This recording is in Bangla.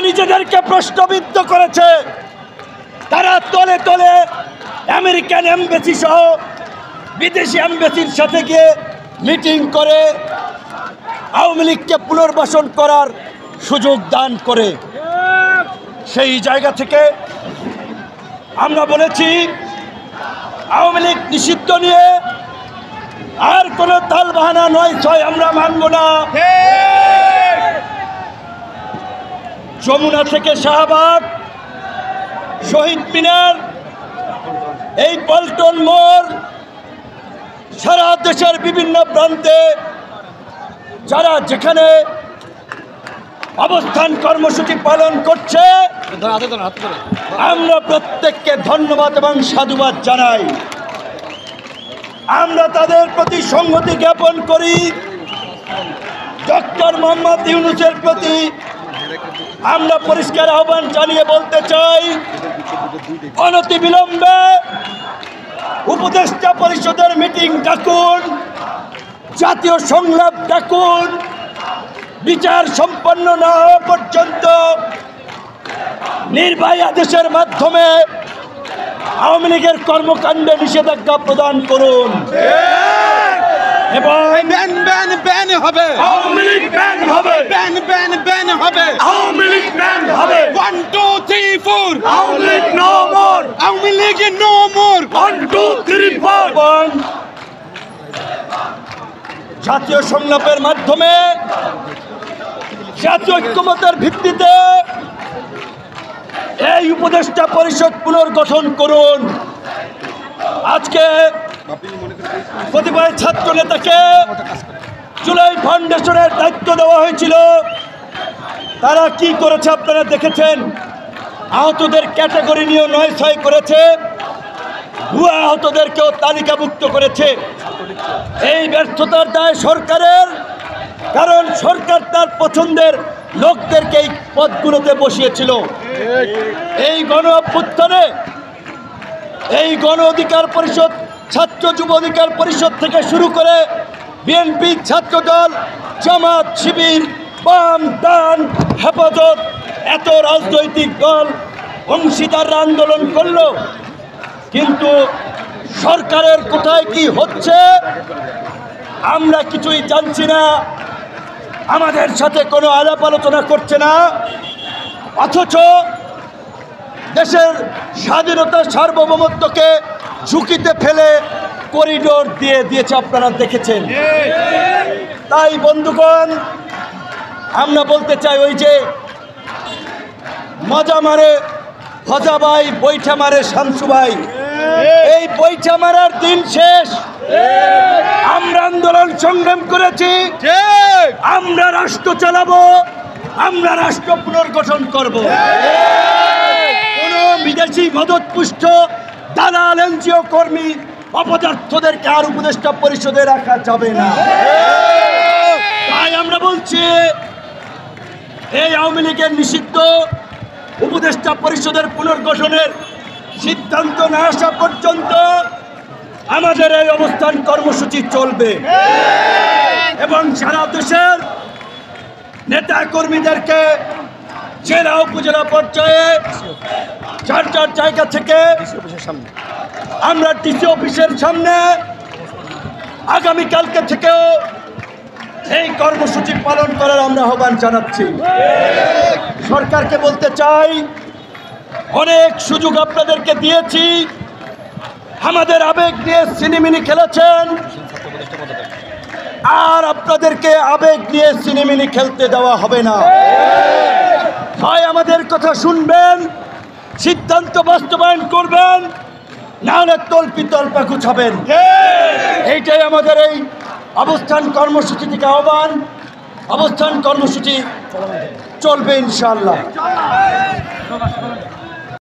নিজেদেরকে প্রশ্নবিদ্ধ করেছে, তারা তলে তলে আমেরিকান এমবেসি সহ বিদেশি এমবেসির সাথে গিয়ে মিটিং করে আওয়ামী লীগকে পুনর্বাসন করার সুযোগ দান করে। সেই জায়গা থেকে আমরা বলেছি আওয়ামী লীগ নিষিদ্ধ নিয়ে আর কোনো তালবাহানা নয় ছয় আমরা মানব না। যমুনা থেকে শাহবাগ, শহীদ মিনার, এই পল্টন মোড়, সারা দেশের বিভিন্ন প্রান্তে যারা যেখানে অবস্থান কর্মসূচি পালন করছে আমরা প্রত্যেককে ধন্যবাদ এবং সাধুবাদ জানাই। আমরা তাদের প্রতি সংহতি জ্ঞাপন করি। ডক্টর মোহাম্মদ ইউনূসের প্রতি আমরা পরিষ্কার আহ্বান জানিয়ে বলতে চাই, অনতিবিলম্বে উপদেষ্টা পরিষদের মিটিং ডাকুন, জাতীয় সংলাপ ডাকুন। বিচার সম্পন্ন না হওয়া পর্যন্ত নির্বাহী আদেশের মাধ্যমে আওয়ামী লীগের কর্মকাণ্ডে নিষেধাজ্ঞা প্রদান করুন এবং ব্যান হবে, আওয়ামী লীগ ব্যান হবে, ব্যান হবে, আওয়ামী লীগ ব্যান হবে। 1 2 3 4 Awami League no more, Awami League no more. 1 2 3 4 এবং জাতীয় সংলাপের মাধ্যমে জাতীয় ঐক্যমতের ভিত্তিতে এই উপদেষ্টা পরিষদ পুনর্গঠন করুন। আজকে প্রতিবারী ছাত্র নেতাকে জুলাই ফাউন্ডেশনের দায়িত্ব দেওয়া হয়েছিল, তারা কি করেছে আপনারা দেখেছেন। আহতদের ক্যাটাগরি নিয়ে 9-6 করেছে, ভুয়া আহতদেরকেও তালিকাভুক্ত করেছে। এই ব্যর্থতার দায় সরকারের, কারণ সরকার তার পছন্দের লোকদেরকে এই পদগুলোতে বসিয়েছিল। এই গণ অভ্যুত্থানে এই গণ অধিকার পরিষদ, ছাত্র যুব অধিকার পরিষদ থেকে শুরু করে বিএনপি, ছাত্রদল, জামাত, শিবির, বাম, ডান, হেফাজত, এত রাজনৈতিক দল অংশীদাররা আন্দোলন করল, কিন্তু সরকারের কোথায় কি হচ্ছে আমরা কিছুই জানছি না। আমাদের সাথে কোনো আলাপ আলোচনা করছে না, অথচ দেশের স্বাধীনতা সার্বভৌমত্বকে ঝুঁকিতে ফেলে করিডোর দিয়ে দিয়েছে, আপনারা দেখেছেন। তাই বন্ধুগণ, আমরা বলতে চাই, ওই যে মজা মারে ভজা ভাই, বৈঠা মারে শামসু ভাই, এই বৈঠা মারার দিন শেষ। আমরা আন্দোলন সংগ্রাম করেছি, আমরা রাষ্ট্র চালাবো, আমরা রাষ্ট্র পুনর্গঠন করব। কোন বিদেশি মদতপুষ্ট দালাল এনজিও কর্মী অপদার্থদেরকে আর উপদেষ্টা পরিষদে রাখা যাবে না। তাই আমরা বলছি, এই আওয়ামী লীগের নিষিদ্ধ উপদেষ্টা পরিষদের পুনর্গঠনের সিদ্ধান্ত না আসা পর্যন্ত আমাদের এই অবস্থান কর্মসূচি চলবে এবং সারা দেশের নেতা কর্মীদেরকে জেলা উপজেলা পর্যায়ে চার জায়গা থেকে আমরা ডিসি অফিসের সামনে আগামীকালকে থেকেও এই কর্মসূচি পালন করার আমরা আহ্বান জানাচ্ছি। সরকারকে বলতে চাই, অনেক সুযোগ আপনাদেরকে দিয়েছি, আমাদের আবেগ নিয়ে সিনেমিনি খেলেছেন, আর আপনাদেরকে আবেগ নিয়ে সিনেমিনি খেলতে দেওয়া হবে না। হয় আমাদের কথা শুনবেন, সিদ্ধান্ত বাস্তবায়ন করবেন, না হলে তল্পা গুছাবেন। এইটাই আমাদের এই অবস্থান কর্মসূচি থেকে আহ্বান। অবস্থান কর্মসূচি চলবে ইনশাআল্লাহ।